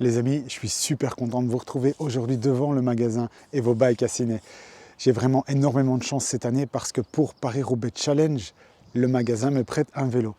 Les amis, je suis super content de vous retrouver aujourd'hui devant le magasin EvoBike à Ciney. J'ai vraiment énormément de chance cette année parce que pour Paris-Roubaix Challenge, le magasin me prête un vélo.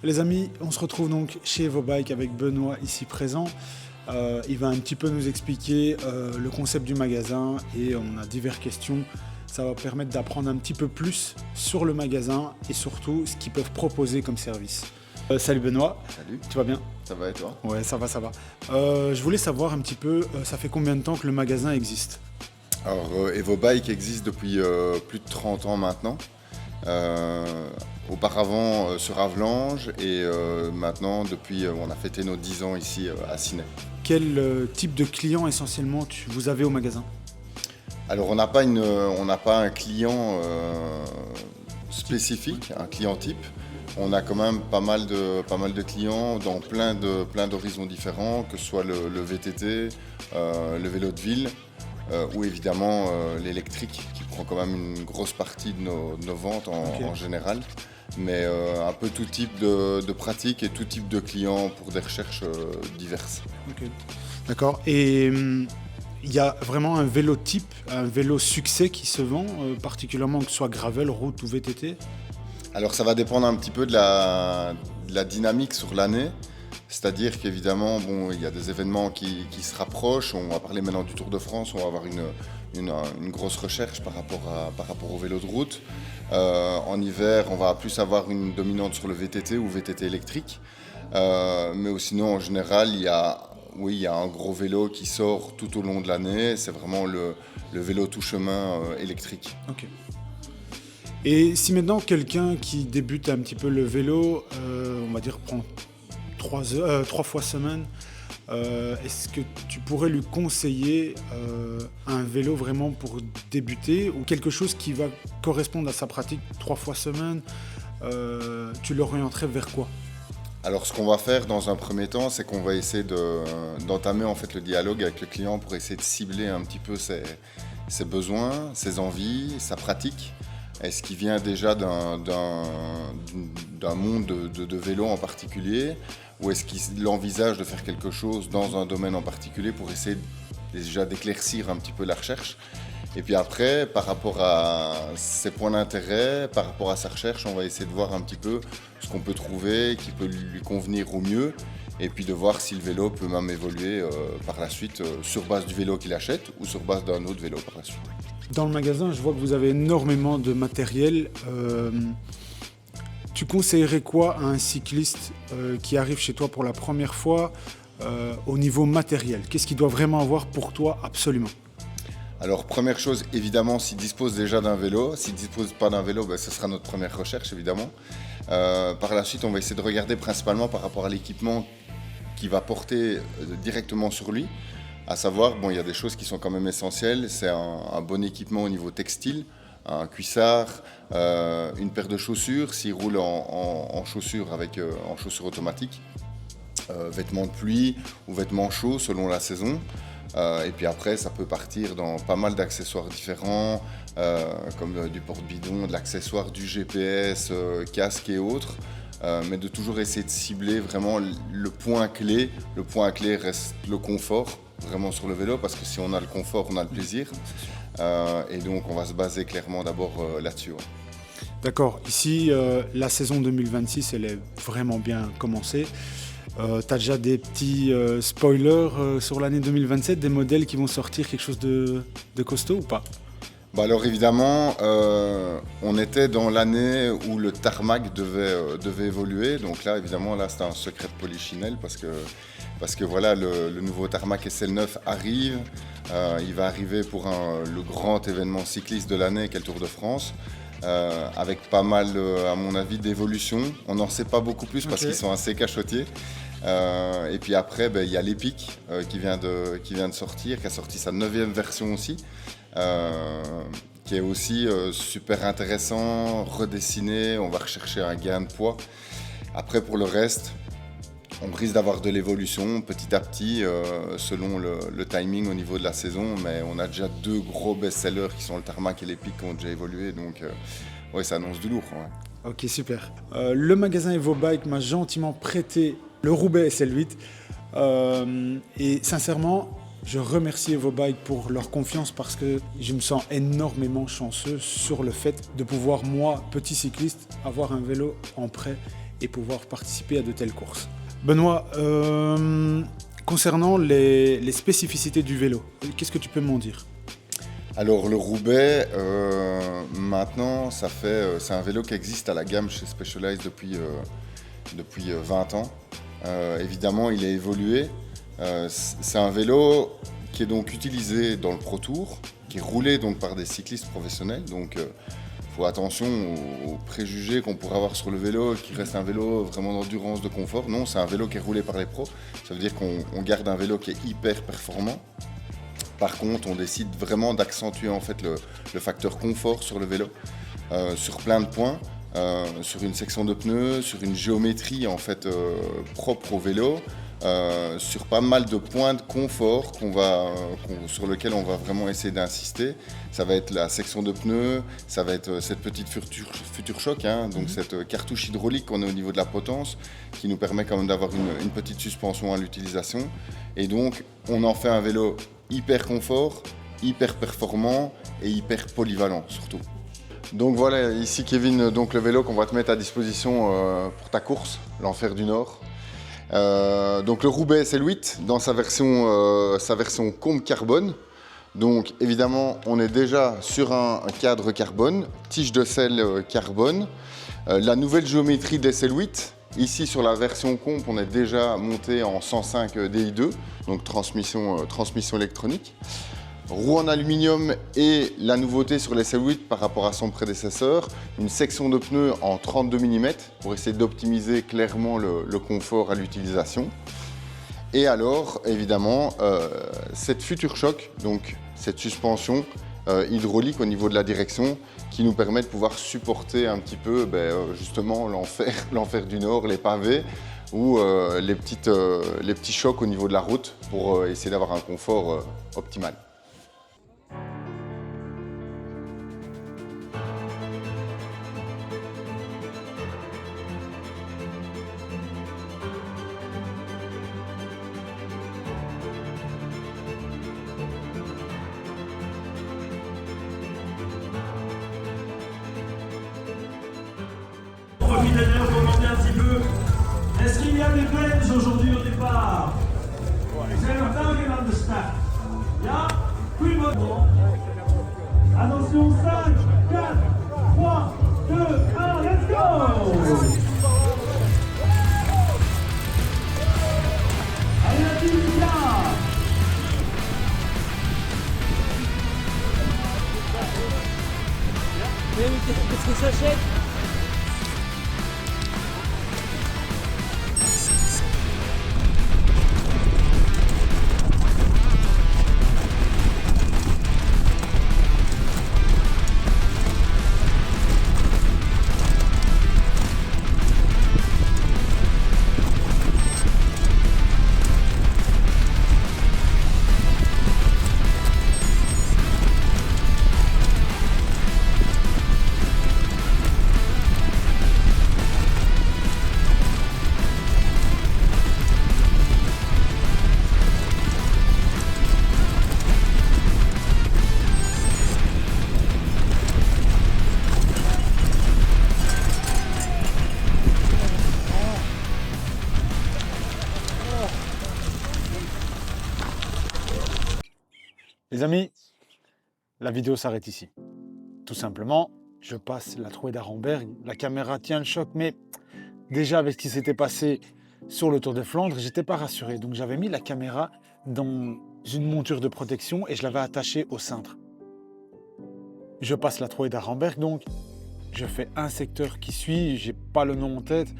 Les amis, on se retrouve donc chez EvoBike avec Benoît ici présent. Il va un petit peu nous expliquer le concept du magasin et on a diverses questions. Ça va permettre d'apprendre un petit peu plus sur le magasin et surtout ce qu'ils peuvent proposer comme service. Salut Benoît. Salut. Tu vas bien? Ça va et toi? Ouais, ça va. Je voulais savoir un petit peu, ça fait combien de temps que le magasin existe? Alors, EvoBike existe depuis plus de 30 ans maintenant. Auparavant sur Havelange et maintenant depuis on a fêté nos 10 ans ici à Ciney. Quel type de client essentiellement vous avez au magasin? Alors on n'a pas un client spécifique, un client type. On a quand même pas mal de clients dans plein d'horizons différents, que ce soit le VTT, le vélo de ville ou évidemment l'électrique qui prend quand même une grosse partie de nos ventes en général. Mais un peu tout type de pratiques et tout type de clients pour des recherches diverses. Ok, d'accord. Et il y a vraiment un vélo type, un vélo succès qui se vend, particulièrement que ce soit gravel, route ou VTT? Alors ça va dépendre un petit peu de la dynamique sur l'année. C'est-à-dire qu'évidemment, il y a des événements qui se rapprochent. On va parler maintenant du Tour de France, on va avoir une grosse recherche par rapport au vélo de route. En hiver, on va plus avoir une dominante sur le VTT ou VTT électrique. Mais sinon, en général, il y a un gros vélo qui sort tout au long de l'année. C'est vraiment le vélo tout chemin électrique. Ok. Et si maintenant quelqu'un qui débute un petit peu le vélo, on va dire prend 3 fois semaine, est-ce que tu pourrais lui conseiller un vélo vraiment pour débuter ou quelque chose qui va correspondre à sa pratique 3 fois semaine? Tu l'orienterais vers quoi? Alors ce qu'on va faire dans un premier temps, c'est qu'on va essayer d'entamer en fait le dialogue avec le client pour essayer de cibler un petit peu ses besoins, ses envies, sa pratique. Est-ce qu'il vient déjà d'un monde de vélo en particulier ou est-ce qu'il envisage de faire quelque chose dans un domaine en particulier pour essayer déjà d'éclaircir un petit peu la recherche? Et puis après, par rapport à ses points d'intérêt, par rapport à sa recherche, on va essayer de voir un petit peu ce qu'on peut trouver qui peut lui convenir au mieux et puis de voir si le vélo peut même évoluer par la suite sur base du vélo qu'il achète ou sur base d'un autre vélo par la suite. Dans le magasin, je vois que vous avez énormément de matériel. Tu conseillerais quoi à un cycliste qui arrive chez toi pour la première fois au niveau matériel? Qu'est-ce qu'il doit vraiment avoir pour toi absolument? Alors première chose, évidemment, s'il dispose déjà d'un vélo. S'il ne dispose pas d'un vélo, ce sera notre première recherche, évidemment. Par la suite, on va essayer de regarder principalement par rapport à l'équipement qu'il va porter directement sur lui. À savoir, il y a des choses qui sont quand même essentielles. C'est un bon équipement au niveau textile, un cuissard, une paire de chaussures, s'il roule en chaussures en chaussures automatiques, vêtements de pluie ou vêtements chauds selon la saison. Et puis après, ça peut partir dans pas mal d'accessoires différents, comme du porte-bidon, de l'accessoire, du GPS, casque et autres. Mais de toujours essayer de cibler vraiment le point clé. Le point clé reste le confort, vraiment sur le vélo, parce que si on a le confort, on a le plaisir. Et donc on va se baser clairement d'abord là-dessus. Ouais. D'accord, ici la saison 2026 elle est vraiment bien commencée. Tu as déjà des petits spoilers sur l'année 2027, des modèles qui vont sortir quelque chose de costaud ou pas? Alors évidemment, on était dans l'année où le tarmac devait évoluer. Donc là, évidemment, c'était un secret de polichinelle parce que voilà, le nouveau tarmac SL9 arrive. Il va arriver pour le grand événement cycliste de l'année qu'est le Tour de France. Avec pas mal, à mon avis, d'évolutions. On n'en sait pas beaucoup plus parce qu'ils sont assez cachotiers. Et puis après, il y a l'Epic qui vient de sortir, qui a sorti sa 9e version aussi. qui est aussi super intéressant, redessiné, on va rechercher un gain de poids. Après pour le reste, on risque d'avoir de l'évolution petit à petit selon le timing au niveau de la saison, mais on a déjà 2 gros best-sellers qui sont le Tarmac et l'Epic qui ont déjà évolué, donc ouais, ça annonce du lourd. Ouais. Ok, super. Le magasin EvoBike m'a gentiment prêté le Roubaix SL8 et sincèrement, je remercie EvoBike pour leur confiance parce que je me sens énormément chanceux sur le fait de pouvoir, moi, petit cycliste, avoir un vélo en prêt et pouvoir participer à de telles courses. Benoît, concernant les spécificités du vélo, qu'est-ce que tu peux m'en dire ? Alors le Roubaix, maintenant, c'est un vélo qui existe à la gamme chez Specialized depuis 20 ans. Évidemment, il a évolué. C'est un vélo qui est donc utilisé dans le Pro Tour, qui est roulé donc par des cyclistes professionnels. Donc, faut attention aux préjugés qu'on pourrait avoir sur le vélo, qui reste un vélo vraiment d'endurance, de confort. Non, c'est un vélo qui est roulé par les pros. Ça veut dire qu'on garde un vélo qui est hyper performant. Par contre, on décide vraiment d'accentuer en fait le facteur confort sur le vélo, sur plein de points, sur une section de pneus, sur une géométrie en fait propre au vélo, sur pas mal de points de confort sur lesquels on va vraiment essayer d'insister. Ça va être la section de pneus, ça va être cette petite Future-Shock, donc cette cartouche hydraulique qu'on a au niveau de la potence, qui nous permet quand même d'avoir une petite suspension à l'utilisation. Et donc, on en fait un vélo hyper confort, hyper performant et hyper polyvalent surtout. Donc voilà, ici Kevin, donc le vélo qu'on va te mettre à disposition pour ta course, l'Enfer du Nord. Donc le Roubaix SL8 dans sa version combe carbone. Donc évidemment, on est déjà sur un cadre carbone, tige de selle carbone. La nouvelle géométrie d'SL8. Ici, sur la version comp, on est déjà monté en 105 Di2, donc transmission électronique. Roue en aluminium et la nouveauté sur l'SL8 par rapport à son prédécesseur, une section de pneus en 32 mm pour essayer d'optimiser clairement le confort à l'utilisation. Et alors, évidemment, cette Future-Shock, donc cette suspension hydraulique au niveau de la direction, qui nous permet de pouvoir supporter un petit peu justement l'enfer du Nord, les pavés ou les petits chocs au niveau de la route pour essayer d'avoir un confort optimal. Un petit peu. Est-ce qu'il y a des Belges aujourd'hui au départ? C'est le Belgian on the start. Yeah? Plus maintenant. Attention, 5, 4, 3, 2, 1, let's go! Allez, la team du gars! Qu'est-ce que ça achète? Les amis, la vidéo s'arrête ici. Tout simplement, je passe la trouée d'Arenberg, la caméra tient le choc, mais déjà avec ce qui s'était passé sur le Tour de Flandre, j'étais pas rassuré. Donc j'avais mis la caméra dans une monture de protection et je l'avais attachée au cintre. Je passe la trouée d'Arenberg, donc je fais un secteur qui suit, j'ai pas le nom en tête.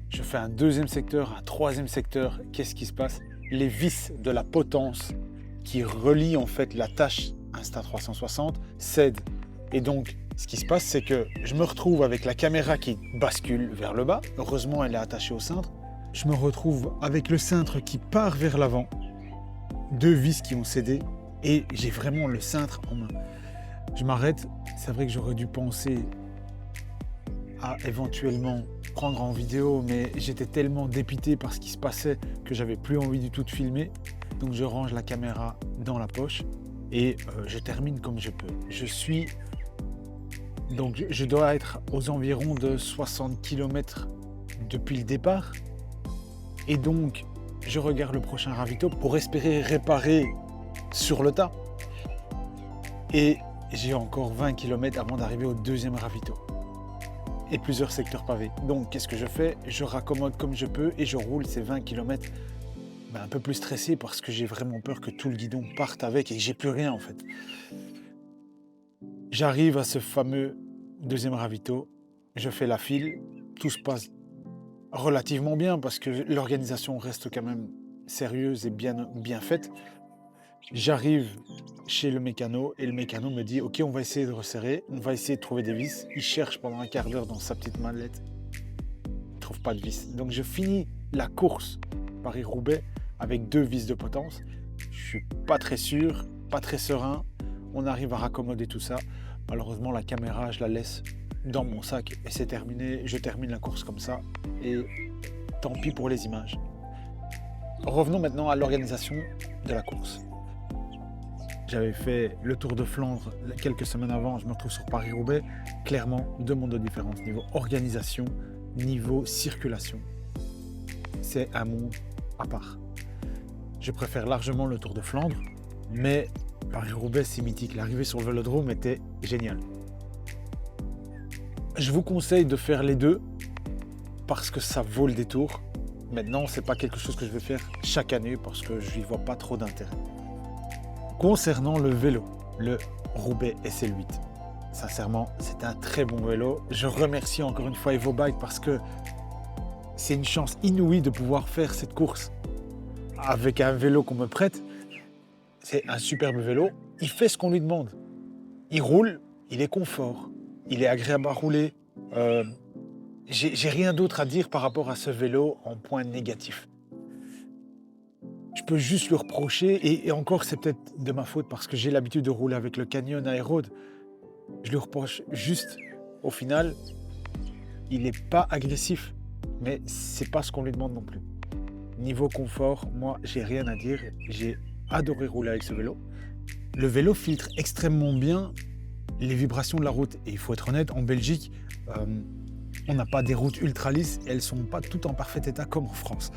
Je fais un deuxième secteur, un troisième secteur. Qu'est-ce qui se passe? Les vis de la potence qui relie en fait la tâche Insta360 cède Et donc, ce qui se passe, c'est que je me retrouve avec la caméra qui bascule vers le bas. Heureusement, elle est attachée au cintre. Je me retrouve avec le cintre qui part vers l'avant. 2 vis qui ont cédé et j'ai vraiment le cintre en main. Je m'arrête. C'est vrai que j'aurais dû penser à éventuellement prendre en vidéo, mais j'étais tellement dépité par ce qui se passait que j'avais plus envie du tout de filmer. Donc je range la caméra dans la poche et je termine comme je peux. Donc je dois être aux environs de 60 km depuis le départ. Et donc je regarde le prochain ravito pour espérer réparer sur le tas. Et j'ai encore 20 km avant d'arriver au deuxième ravito. Et plusieurs secteurs pavés. Donc qu'est-ce que je fais? Je raccommode comme je peux et je roule ces 20 km un peu plus stressé parce que j'ai vraiment peur que tout le guidon parte avec et que j'ai plus rien en fait. J'arrive à ce fameux deuxième ravito, je fais la file, tout se passe relativement bien parce que l'organisation reste quand même sérieuse et bien faite. J'arrive chez le mécano et le mécano me dit « Ok, on va essayer de resserrer, on va essayer de trouver des vis ». Il cherche pendant un quart d'heure dans sa petite mallette. Il ne trouve pas de vis. Donc je finis la course Paris-Roubaix avec 2 vis de potence. Je suis pas très sûr, pas très serein. On arrive à raccommoder tout ça. Malheureusement, la caméra, je la laisse dans mon sac et c'est terminé. Je termine la course comme ça et tant pis pour les images. Revenons maintenant à l'organisation de la course. J'avais fait le Tour de Flandre quelques semaines avant, je me retrouve sur Paris-Roubaix. Clairement, 2 mondes de différence. Niveau organisation, niveau circulation. C'est un monde à part. Je préfère largement le Tour de Flandre, mais Paris-Roubaix, c'est mythique. L'arrivée sur le Vélodrome était géniale. Je vous conseille de faire les deux parce que ça vaut le détour. Maintenant, c'est pas quelque chose que je vais faire chaque année parce que je n'y vois pas trop d'intérêt. Concernant le vélo, le Roubaix SL8, sincèrement, c'est un très bon vélo. Je remercie encore une fois EvoBike parce que c'est une chance inouïe de pouvoir faire cette course avec un vélo qu'on me prête. C'est un superbe vélo. Il fait ce qu'on lui demande. Il roule, il est confort, il est agréable à rouler. J'ai rien d'autre à dire par rapport à ce vélo en point négatif. Je peux juste lui reprocher, et encore c'est peut-être de ma faute parce que j'ai l'habitude de rouler avec le Canyon Air-Road. Je lui reproche juste, au final, il n'est pas agressif, mais c'est pas ce qu'on lui demande non plus. Niveau confort, moi j'ai rien à dire, j'ai adoré rouler avec ce vélo. Le vélo filtre extrêmement bien les vibrations de la route, et il faut être honnête, en Belgique, on n'a pas des routes ultra lisses, elles ne sont pas toutes en parfait état comme en France.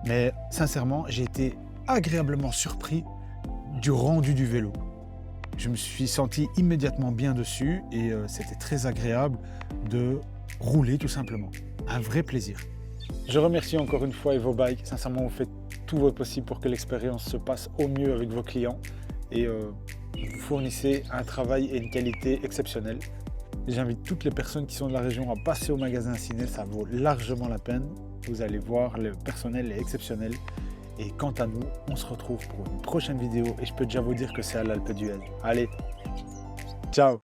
Mais sincèrement, j'ai été agréablement surpris du rendu du vélo. Je me suis senti immédiatement bien dessus et c'était très agréable de rouler tout simplement. Un vrai plaisir. Je remercie encore une fois EvoBike. Sincèrement, vous faites tout votre possible pour que l'expérience se passe au mieux avec vos clients et vous fournissez un travail et une qualité exceptionnelle. J'invite toutes les personnes qui sont de la région à passer au magasin Ciné, ça vaut largement la peine. Vous allez voir, le personnel est exceptionnel. Et quant à nous, on se retrouve pour une prochaine vidéo et je peux déjà vous dire que c'est à l'Alpe d'Huez. Allez, ciao!